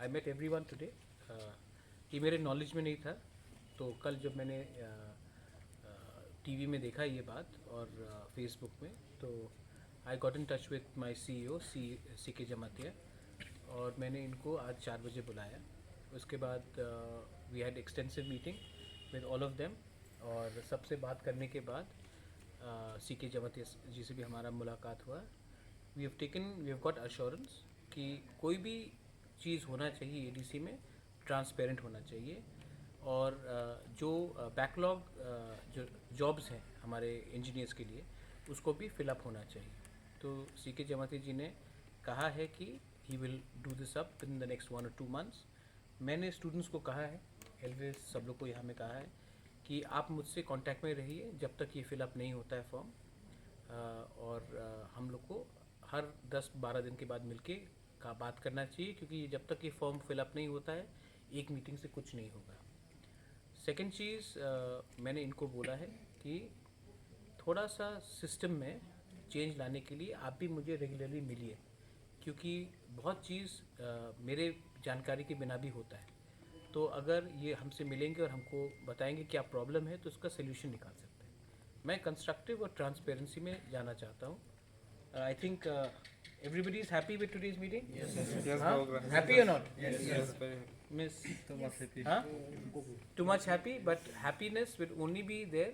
आई met everyone today. ये मेरे knowledge में नहीं था, तो कल जब मैंने टीवी में देखा ये बात और फेसबुक में, तो I got in touch with my CEO सी के जमातिया, और मैंने इनको आज 4 बजे बुलाया। उसके बाद we had extensive meeting with all of them, और सबसे बात करने के बाद सी के जमातिया जी से भी हमारा मुलाकात हुआ। वी हैव गॉट अश्योरेंस कि कोई भी चीज़ होना चाहिए एडीसी में ट्रांसपेरेंट होना चाहिए, और जो बैकलॉग जो जॉब्स हैं हमारे इंजीनियर्स के लिए, उसको भी फिलअप होना चाहिए। तो सी के जमाती जी ने कहा है कि he will do this up in the next 1 or 2 months। मैंने स्टूडेंट्स को कहा है, एलवेज सब लोग को यहाँ में कहा है कि आप मुझसे कांटेक्ट में रहिए जब तक ये फिलअप नहीं होता है फॉर्म, और हम लोग को हर 10-12 दिन के बाद मिलके का बात करना चाहिए, क्योंकि जब तक ये फॉर्म फिलअप नहीं होता है एक मीटिंग से कुछ नहीं होगा। सेकेंड चीज़, मैंने इनको बोला है कि थोड़ा सा सिस्टम में चेंज लाने के लिए आप भी मुझे रेगुलरली मिलिए, क्योंकि बहुत चीज़ मेरे जानकारी के बिना भी होता है। तो अगर ये हमसे मिलेंगे और हमको बताएंगे क्या प्रॉब्लम है, तो उसका सोल्यूशन निकाल सकते हैं। मैं कंस्ट्रक्टिव और ट्रांसपेरेंसी में जाना चाहता हूँ। I think everybody is happy with today's meeting? Yes. Yes, Huh? Bhagwan. Happy or not? Yes, very Miss? too much happy. Huh? Too much happy, but happiness will only be there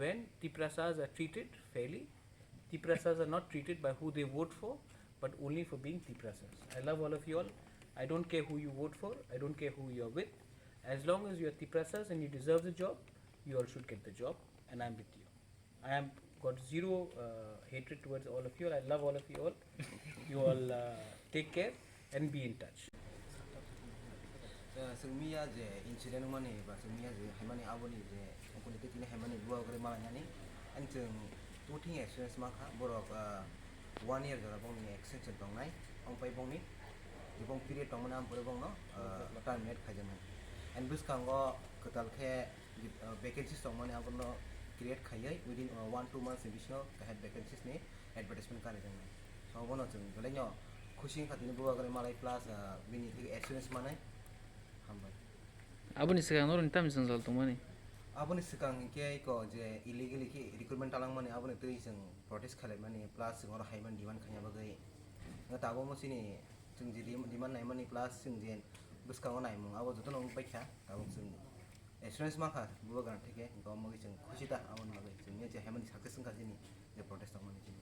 when Tiprasas are treated fairly. Tiprasas are not treated by who they vote for, but only for being Tiprasas. I love all of you all. I don't care who you vote for. I don't care who you are with. As long as you are Tiprasas and you deserve the job, you all should get the job, and I am with you. I am got zero hatred towards all of you all. I love all of you all. You all take care and be in touch. Sengmia je incident mani ba sengmia je hemani aboni je ongkoni tekini hemani dua gre malanyani anjeng tuting experience maka borok 1 year jara bong ni extension tongnai ongpai bong ni ibong period tongmana ampore bong no terminate khajana and buskango ketal khe vacancies tongmani abono create khayai within 1-2 months ni bisno kahet vacancies ni advertisement kare jang so bono jeng geleño khushi khatini dua gre malai plus bini thik experience manai Aboni sekarang orang tam jeng soal tumani. Aboni sekarang ke ko je illegally ki recruitment talang mani aboni tui jeng protest khalai mani plus jeng ora haiman demand khanya bagai ngata abo mo sini jeng ji demand nai mani plus jeng jen buskang nai mung abo joto nong paikha abo jeng assurance ma kha buwa gan theke ko mo jeng khushi ta abon bagai jeng ne je haiman success ka jini je protest mani jeni